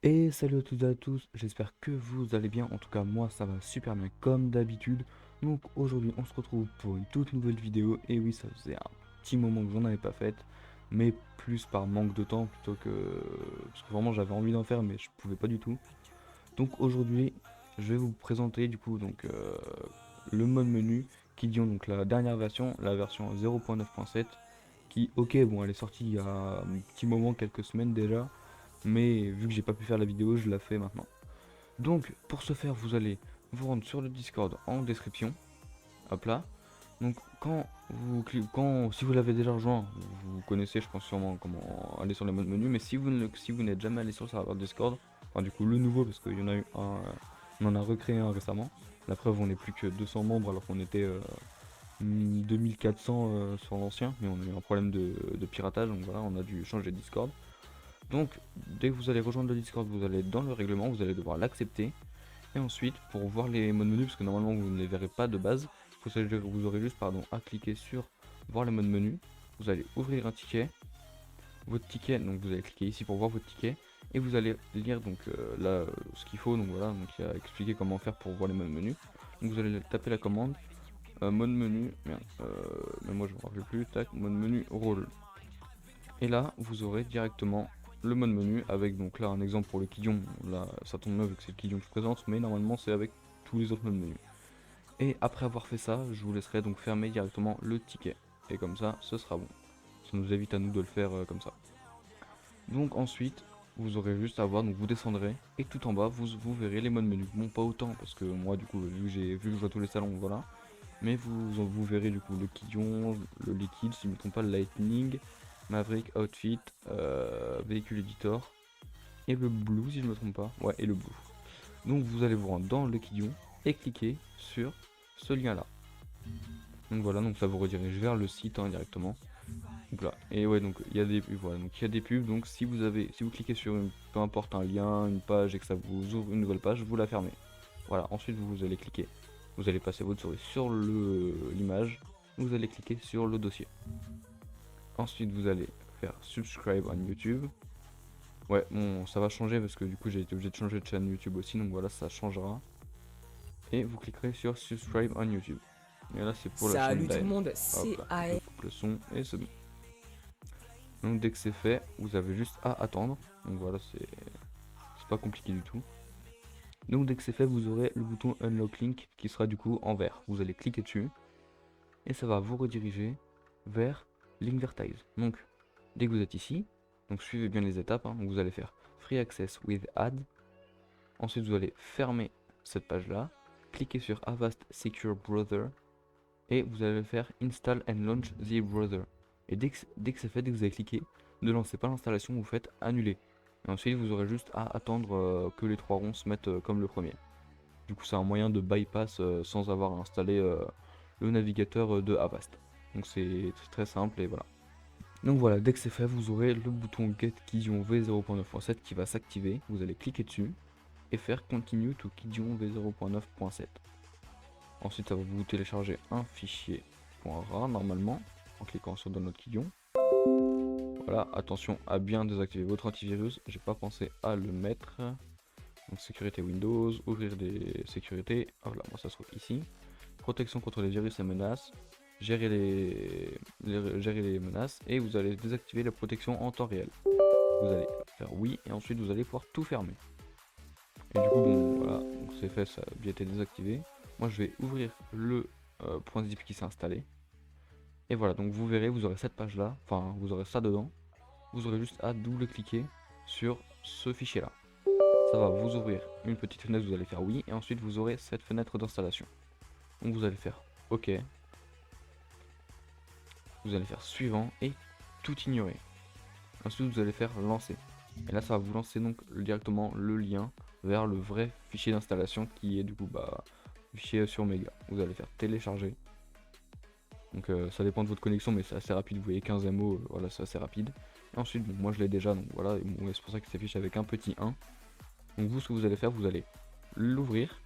Et salut à toutes et à tous, j'espère que vous allez bien, en tout cas moi ça va super bien comme d'habitude. Donc aujourd'hui on se retrouve pour une toute nouvelle vidéo, et oui ça faisait un petit moment que j'en avais pas faite, mais plus par manque de temps plutôt que... parce que vraiment j'avais envie d'en faire mais je pouvais pas du tout. Donc aujourd'hui je vais vous présenter du coup le mode menu qui dit donc la dernière version, la version 0.9.7 qui ok bon elle est sortie il y a un petit moment, quelques semaines déjà, mais vu que j'ai pas pu faire la vidéo, je la fais maintenant. Donc pour ce faire, vous allez vous rendre sur le Discord en description, hop là. Donc si vous l'avez déjà rejoint, vous connaissez je pense sûrement comment aller sur les modes menu, mais si vous n'êtes jamais allé sur le serveur Discord, enfin du coup le nouveau parce qu'il y en a eu un, on en a recréé un récemment. La preuve, on n'est plus que 200 membres alors qu'on était 2400 sur l'ancien, mais on a eu un problème de piratage, donc voilà, on a dû changer Discord. Donc, dès que vous allez rejoindre le Discord, vous allez dans le règlement, vous allez devoir l'accepter. Et ensuite, pour voir les modes menus, parce que normalement vous ne les verrez pas de base, vous aurez juste à cliquer sur voir les modes menus. Vous allez ouvrir un ticket, votre ticket, donc vous allez cliquer ici pour voir votre ticket. Et vous allez lire donc ce qu'il faut, donc voilà, donc il a expliqué comment faire pour voir les modes menus. Donc vous allez taper la commande, mode menu, merde, mais moi je me rappelle plus, tac, mode menu rôle. Et là, vous aurez directement le mode menu avec donc là un exemple pour le Kidion. Là, ça tombe bien vu que c'est le Kidion qui présente, mais normalement c'est avec tous les autres modes menu. Et après avoir fait ça, je vous laisserai donc fermer directement le ticket. Et comme ça, ce sera bon. Ça nous évite à nous de le faire comme ça. Donc ensuite, vous aurez juste à voir, donc vous descendrez et tout en bas, vous verrez les modes menu. Bon, pas autant parce que moi, du coup, vu que je vois tous les salons, voilà. Mais vous verrez du coup le Kidion, le liquide, si je ne me trompe pas, le Lightning, Maverick, Outfit, Véhicule Editor et le Blue si je ne me trompe pas. Ouais, et le Blue. Donc vous allez vous rendre dans le Kidion et cliquer sur ce lien là. Donc voilà, donc ça vous redirige vers le site directement. Donc là, et ouais, donc il y a des pubs, voilà, donc il y a des pubs, donc si vous cliquez sur peu importe un lien, une page et que ça vous ouvre une nouvelle page, vous la fermez. Voilà, ensuite vous allez cliquer, vous allez passer votre souris sur l'image, vous allez cliquer sur le dossier. Ensuite vous allez faire subscribe on YouTube. Ouais, bon, ça va changer parce que du coup j'ai été obligé de changer de chaîne YouTube aussi, donc voilà, ça changera. Et vous cliquerez sur subscribe on YouTube. Et là c'est pour la chaîne Salut tout le d'AN. monde, Hop c'est là, je AE. coupe le son et c'est bon. Donc dès que c'est fait, vous avez juste à attendre. Donc voilà, c'est pas compliqué du tout. Donc dès que c'est fait, vous aurez le bouton Unlock Link qui sera du coup en vert. Vous allez cliquer dessus et ça va vous rediriger vers Linkvertise. Donc dès que vous êtes ici, donc suivez bien les étapes, hein. Donc vous allez faire Free Access with Ad. Ensuite vous allez fermer cette page là, cliquer sur Avast Secure Browser et vous allez faire Install and Launch the Browser. Et dès que c'est fait, dès que vous avez cliqué, ne lancez pas l'installation, vous faites annuler. Et ensuite vous aurez juste à attendre que les trois ronds se mettent comme le premier. Du coup c'est un moyen de bypass sans avoir installé le navigateur de Avast. Donc c'est très simple et voilà. Donc voilà, dès que c'est fait, vous aurez le bouton Get Kidion V0.9.7 qui va s'activer. Vous allez cliquer dessus et faire Continue to Kidion V0.9.7. Ensuite, ça va vous télécharger un fichier .rar normalement en cliquant sur Download Kidion. Voilà, attention à bien désactiver votre antivirus. J'ai pas pensé à le mettre. Donc sécurité Windows, ouvrir des sécurités. Voilà, moi ça se trouve ici. Protection contre les virus et menaces. Gérer les menaces et vous allez désactiver la protection en temps réel. Vous allez faire oui et ensuite vous allez pouvoir tout fermer. Et du coup bon voilà, c'est fait, ça a bien été désactivé. Moi je vais ouvrir le point zip qui s'est installé. Et voilà, donc vous verrez, vous aurez cette page là, enfin vous aurez ça dedans. Vous aurez juste à double cliquer sur ce fichier là. Ça va vous ouvrir une petite fenêtre, vous allez faire oui et ensuite vous aurez cette fenêtre d'installation. Donc vous allez faire OK, vous allez faire suivant et tout ignorer. Ensuite vous allez faire lancer. Et là ça va vous lancer donc directement le lien vers le vrai fichier d'installation qui est du coup fichier sur Mega. Vous allez faire télécharger. Donc ça dépend de votre connexion mais c'est assez rapide, vous voyez 15 MO, voilà c'est assez rapide. Et ensuite bon, moi je l'ai déjà donc voilà, c'est pour ça qu'il s'affiche avec un petit 1. Donc vous ce que vous allez faire, vous allez l'ouvrir.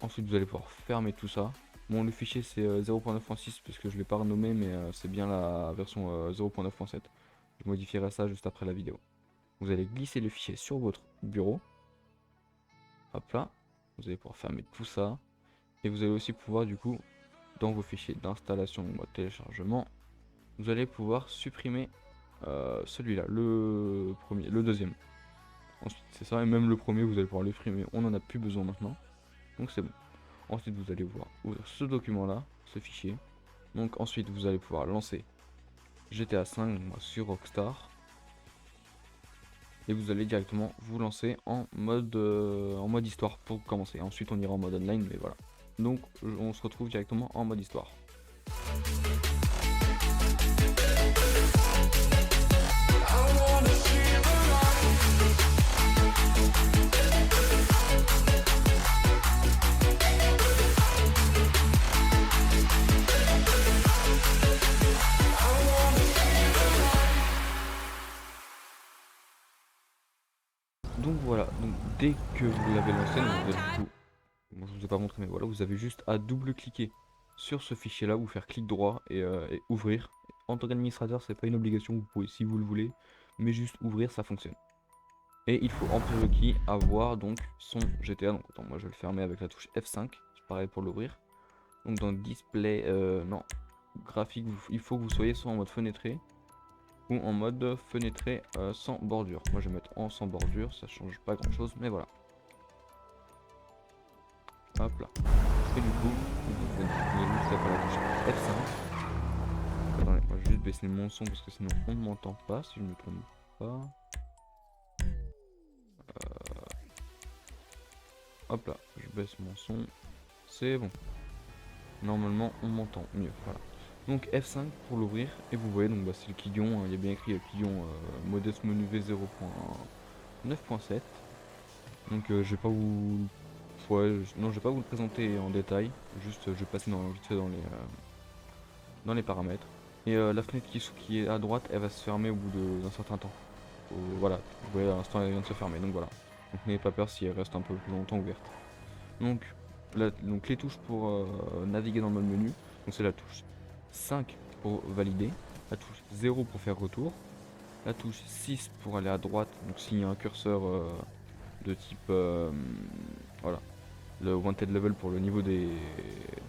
Ensuite vous allez pouvoir fermer tout ça. Bon le fichier c'est 0.9.6 parce que je l'ai pas renommé mais c'est bien la version 0.9.7. Je modifierai ça juste après la vidéo. vous allez glisser le fichier sur votre bureau. Hop là, vous allez pouvoir fermer tout ça. Et vous allez aussi pouvoir du coup, dans vos fichiers d'installation, de téléchargement, vous allez pouvoir supprimer celui-là, le premier, le deuxième. Ensuite c'est ça, et même le premier vous allez pouvoir le supprimer, on n'en a plus besoin maintenant. Donc c'est bon. Ensuite vous allez pouvoir ouvrir ce document là, ce fichier. Donc ensuite vous allez pouvoir lancer GTA 5 sur Rockstar. Et vous allez directement vous lancer en mode histoire pour commencer. Ensuite on ira en mode online, mais voilà. Donc on se retrouve directement en mode histoire. Donc voilà, donc dès que vous l'avez lancé, donc vous allez, du coup, bon, je vous ai pas montré mais voilà, vous avez juste à double-cliquer sur ce fichier là, ou faire clic droit et ouvrir. En tant qu'administrateur c'est pas une obligation, vous pouvez si vous le voulez, mais juste ouvrir ça fonctionne. Et il faut en prérequis avoir donc son GTA, donc attends, moi je vais le fermer avec la touche F5, c'est pareil pour l'ouvrir. Donc dans display, non, graphique, il faut que vous soyez soit en mode fenêtré, ou en mode fenêtré sans bordure. Moi je vais mettre en sans bordure, ça change pas grand chose, mais voilà. Hop là. Et du coup, vous allez juste taper la touche F5. Attendez, moi je vais juste baisser mon son parce que sinon on ne m'entend pas si je ne me trompe pas. Hop là, je baisse mon son. C'est bon. Normalement on m'entend mieux. Voilà. Donc F5 pour l'ouvrir. Et vous voyez, donc bah, c'est le Clidion. Il y a bien écrit Clidion modeste menu V0.9.7. Donc je vais pas vous. Ouais, non, je vais pas vous le présenter en détail. Juste je vais passer vite fait dans les paramètres. Et la fenêtre qui est à droite, elle va se fermer au bout d'un certain temps. Voilà, vous voyez à l'instant elle vient de se fermer, donc voilà. Donc n'ayez pas peur si elle reste un peu plus longtemps ouverte. Donc, donc les touches pour naviguer dans le mode menu, donc c'est la touche 5 pour valider, la touche 0 pour faire retour, la touche 6 pour aller à droite, donc s'il y a un curseur de type voilà, le wanted level pour le niveau des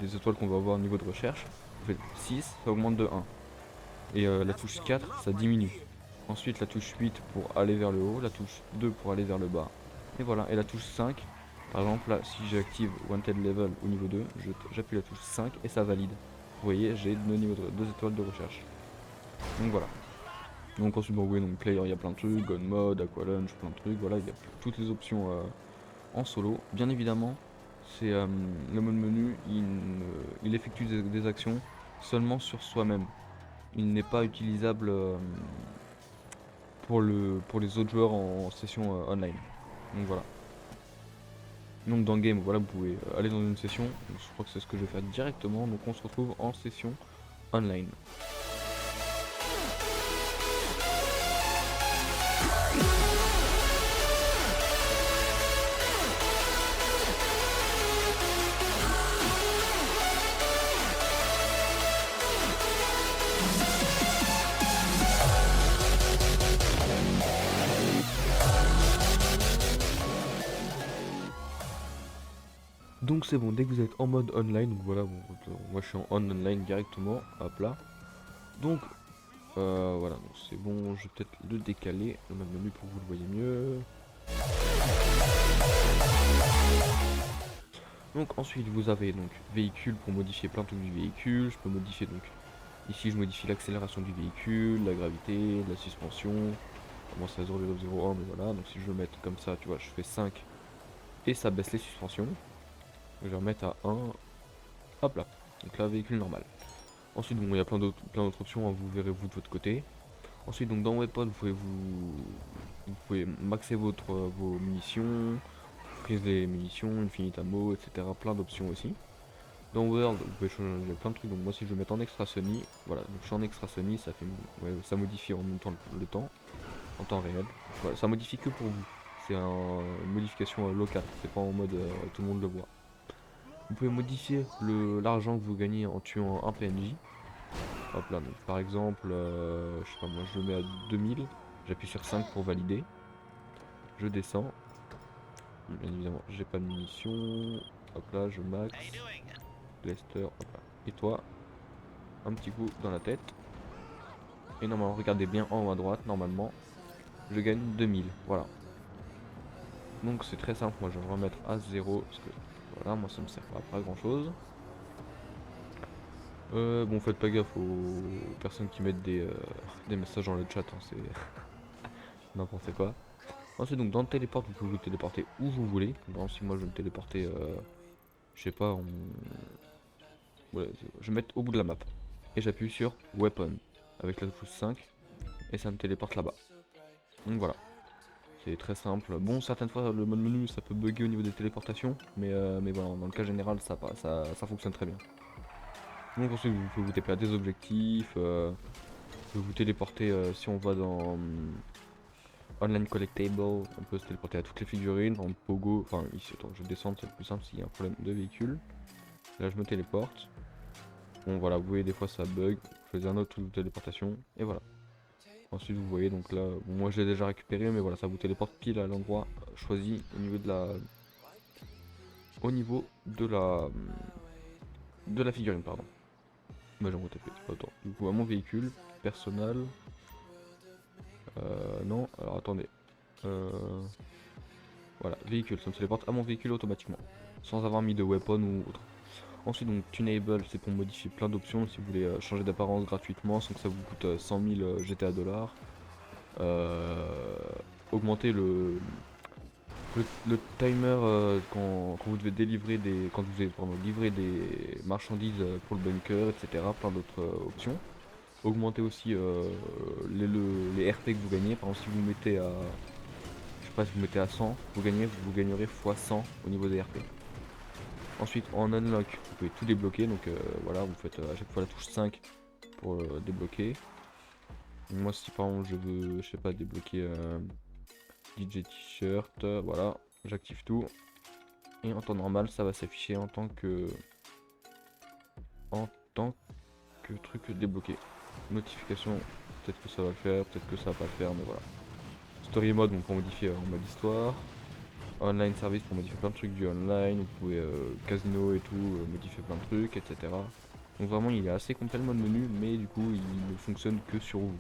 étoiles qu'on va avoir au niveau de recherche. Vous faites 6, ça augmente de 1. Et la touche 4, ça diminue. Ensuite la touche 8 pour aller vers le haut, la touche 2 pour aller vers le bas. Et voilà, et la touche 5, par exemple là, si j'active wanted level au niveau 2, j'appuie la touche 5 et ça valide. Vous voyez, j'ai 2 étoiles de recherche. Donc voilà. Donc ensuite, bon, oui, donc player, il y a plein de trucs, gun mode, aqualunge, plein de trucs, voilà, il y a toutes les options en solo. Bien évidemment, c'est le mode menu, il effectue des actions seulement sur soi-même. Il n'est pas utilisable pour les autres joueurs en session online. Donc voilà. Donc dans le game, voilà, vous pouvez aller dans une session. Donc, je crois que c'est ce que je vais faire directement. Donc on se retrouve en session online. Donc c'est bon, dès que vous êtes en mode online, donc voilà, bon, moi je suis en online directement, hop là. Donc voilà, donc c'est bon, je vais peut-être le décaler, le mode menu pour que vous le voyez mieux. Donc ensuite vous avez donc véhicule pour modifier plein de trucs du véhicule, je peux modifier donc, ici je modifie l'accélération du véhicule, la gravité, la suspension, moi c'est à 0,001 mais voilà, donc si je veux mettre comme ça, tu vois, je fais 5 et ça baisse les suspensions. Je vais remettre à 1, hop là, donc là véhicule normal. Ensuite bon, il y a plein d'autres options, hein, vous verrez vous de votre côté. Ensuite donc dans weapon vous pouvez maxer vos munitions, prise des munitions, infinite ammo, etc. Plein d'options aussi. Dans world vous pouvez changer plein de trucs, donc moi si je veux mettre en extra semi, voilà, donc je suis en extra semi, ça fait ça modifie en même temps le temps, en temps réel. Voilà, ça modifie que pour vous. C'est une modification locale, c'est pas en mode tout le monde le voit. Vous pouvez modifier l'argent que vous gagnez en tuant un PNJ. Hop là, donc par exemple, je sais pas moi, je le mets à 2000, j'appuie sur 5 pour valider. je descends. Bien évidemment, j'ai pas de munitions. Hop là, je max. Lester, hop là. Et toi, un petit coup dans la tête. Et normalement, regardez bien en haut à droite, normalement, je gagne 2000. Voilà. Donc c'est très simple, moi je vais remettre à 0 parce que voilà, moi ça me sert pas à grand chose. Bon, faites pas gaffe aux personnes qui mettent des messages dans le chat, hein, c'est n'importe quoi. Ensuite, donc dans le téléport, vous pouvez vous téléporter où vous voulez. Par exemple, si moi je vais me téléporter, je sais pas, ouais, je vais mettre au bout de la map. Et j'appuie sur Weapon avec la touche 5 et ça me téléporte là-bas. Donc voilà, c'est très simple. Bon, certaines fois le mode menu ça peut bugger au niveau des téléportations, mais voilà, dans le cas général ça fonctionne très bien. Donc ensuite vous pouvez vous TP à des objectifs, vous pouvez vous téléporter si on va dans Online Collectable, on peut se téléporter à toutes les figurines, en pogo, enfin ici, attends, je vais descendre, c'est plus simple s'il y a un problème de véhicule. Là je me téléporte. Bon voilà, vous voyez des fois ça bug, je faisais un autre truc de téléportation, et voilà. Ensuite vous voyez donc là, bon, moi je l'ai déjà récupéré, mais voilà, ça vous téléporte pile à l'endroit choisi au niveau de la... Au niveau de la figurine, pardon. Bah j'ai retapé, c'est pas autant. Du coup à mon véhicule, personnel... non, alors attendez. Voilà, véhicule, ça me téléporte à mon véhicule automatiquement, sans avoir mis de weapon ou autre. Ensuite donc Tunable, c'est pour modifier plein d'options si vous voulez changer d'apparence gratuitement sans que ça vous coûte 100 000 GTA dollars. Augmenter le timer quand vous devez délivrer des. Quand vous devez livrer des marchandises pour le bunker, etc. Plein d'autres options. Augmenter aussi les RP que vous gagnez. Par exemple si vous mettez à. Je sais pas si vous mettez à 100, vous gagnerez x 100 au niveau des RP. Ensuite en unlock, vous pouvez tout débloquer, donc voilà, vous faites à chaque fois la touche 5 pour débloquer. Donc, moi si par exemple je veux, je sais pas, débloquer DJ t-shirt, voilà, j'active tout. Et en temps normal ça va s'afficher en tant que truc débloqué. Notification, peut-être que ça va le faire, peut-être que ça va pas le faire, mais voilà. Story mode, donc pour modifier en mode histoire. Online service pour modifier plein de trucs du online, vous pouvez casino et tout, modifier plein de trucs, etc. Donc vraiment il est assez complet le mode menu, mais du coup il ne fonctionne que sur vous.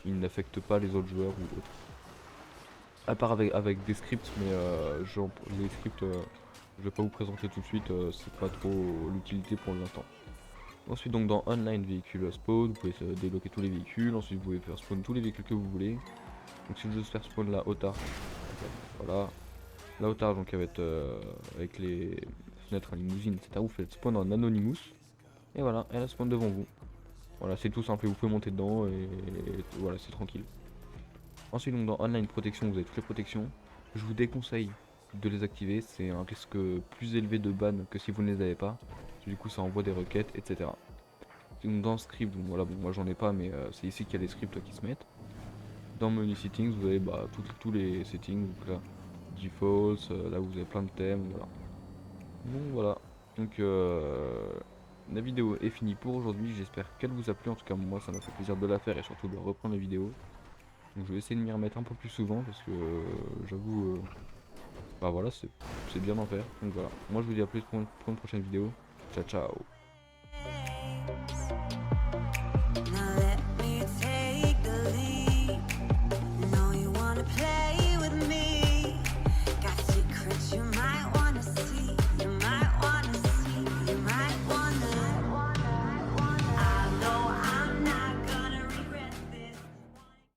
Il n'affecte pas les autres joueurs ou autres. À part avec des scripts, mais les scripts je vais pas vous présenter tout de suite, c'est pas trop l'utilité pour l'instant. Ensuite donc dans online véhicule spawn, vous pouvez débloquer tous les véhicules, ensuite vous pouvez faire spawn tous les véhicules que vous voulez. Donc si je veux faire spawn la Otar, voilà. La Otar donc avec les fenêtres en limousine, etc. Vous faites spawn en Anonymous. Et voilà, elle spawn devant vous. Voilà, c'est tout simple, vous pouvez monter dedans et voilà, c'est tranquille. Ensuite donc dans online protection, vous avez toutes les protections. Je vous déconseille de les activer, c'est un risque plus élevé de ban que si vous ne les avez pas. Du coup ça envoie des requêtes, etc. Donc dans script, donc voilà, bon moi j'en ai pas, mais c'est ici qu'il y a les scripts qui se mettent. Dans menu settings, vous avez tous les settings, donc là, defaults, là vous avez plein de thèmes, voilà. Bon voilà, donc la vidéo est finie pour aujourd'hui, j'espère qu'elle vous a plu, en tout cas moi ça m'a fait plaisir de la faire et surtout de reprendre la vidéo. Donc je vais essayer de m'y remettre un peu plus souvent parce que j'avoue, bah voilà, c'est bien d'en faire, donc voilà. Moi je vous dis à plus pour une prochaine vidéo, ciao ciao.